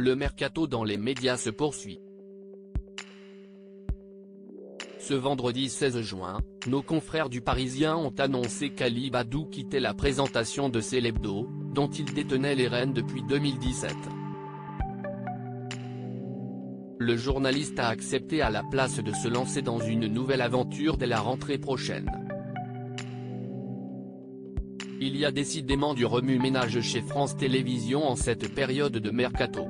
le mercato dans les médias se poursuit. Ce vendredi 16 juin, nos confrères du Parisien ont annoncé qu'Ali Badou quittait la présentation de Célébdo, dont il détenait les rênes depuis 2017. Le journaliste a accepté à la place de se lancer dans une nouvelle aventure dès la rentrée prochaine. Il y a décidément du remue-ménage chez France Télévisions en cette période de mercato.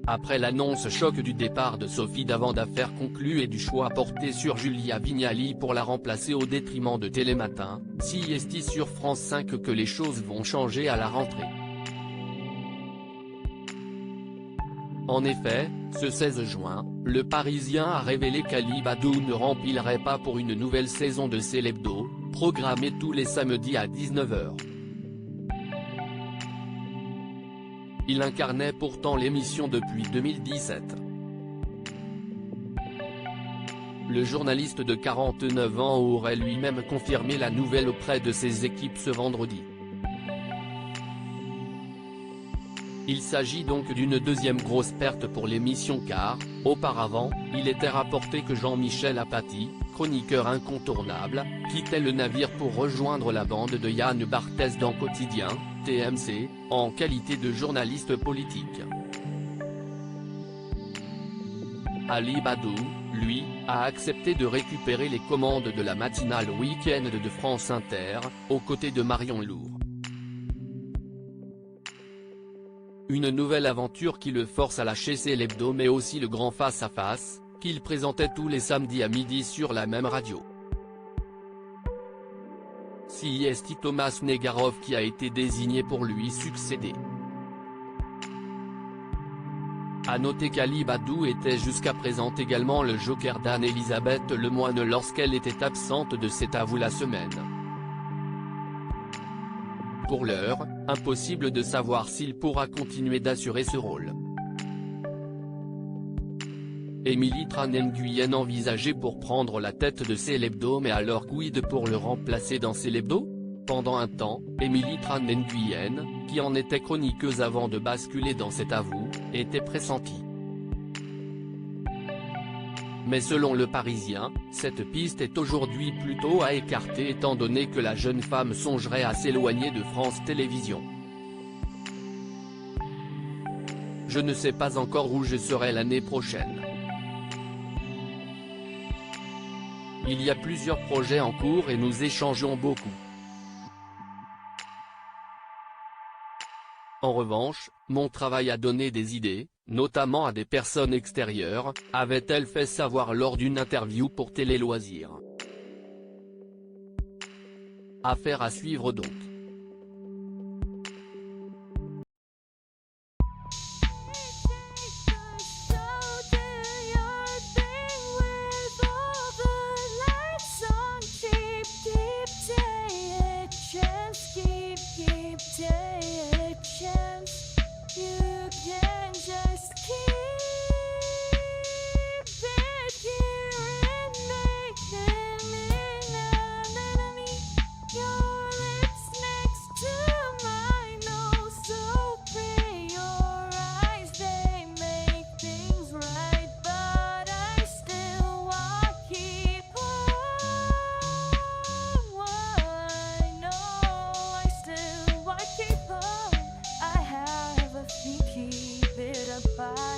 Après l'annonce choc du départ de Sophie Davant d'affaires conclues et du choix porté sur Julia Vignali pour la remplacer au détriment de Télématin, CIST sur France 5 que les choses vont changer à la rentrée. En effet, ce 16 juin, le Parisien a révélé qu'Ali Badou ne remplirait pas pour une nouvelle saison de Célébdo, programmée tous les samedis à 19h. Il incarnait pourtant l'émission depuis 2017. Le journaliste de 49 ans aurait lui-même confirmé la nouvelle auprès de ses équipes ce vendredi. Il s'agit donc d'une deuxième grosse perte pour l'émission car, auparavant, il était rapporté que Jean-Michel Apathy, chroniqueur incontournable, quittait le navire pour rejoindre la bande de Yann Barthès dans Quotidien, TMC, en qualité de journaliste politique. Ali Badou, lui, a accepté de récupérer les commandes de la matinale Week-end de France Inter, aux côtés de Marion Lourd. Une nouvelle aventure qui le force à lâcher Célébdo mais aussi le grand face-à-face, qu'il présentait tous les samedis à midi sur la même radio. CIST Thomas Negarov qui a été désigné pour lui succéder. A noter qu'Ali Badou était jusqu'à présent également le joker d'Anne-Elisabeth Lemoine lorsqu'elle était absente de C'est à vous la semaine. Pour l'heure, impossible de savoir s'il pourra continuer d'assurer ce rôle. Émilie Tran Nguyen envisagée pour prendre la tête de Célébdo mais alors quid pour le remplacer dans Célébdo? Pendant un temps, Émilie Tran Nguyen, qui en était chroniqueuse avant de basculer dans C'est à vous, était pressentie. Mais selon Le Parisien, cette piste est aujourd'hui plutôt à écarter étant donné que la jeune femme songerait à s'éloigner de France Télévisions. Je ne sais pas encore où je serai l'année prochaine. Il y a plusieurs projets en cours et nous échangeons beaucoup. En revanche, mon travail a donné des idées, notamment à des personnes extérieures, avait-elle fait savoir lors d'une interview pour Télé Loisirs. Affaire à suivre donc. Keep it up.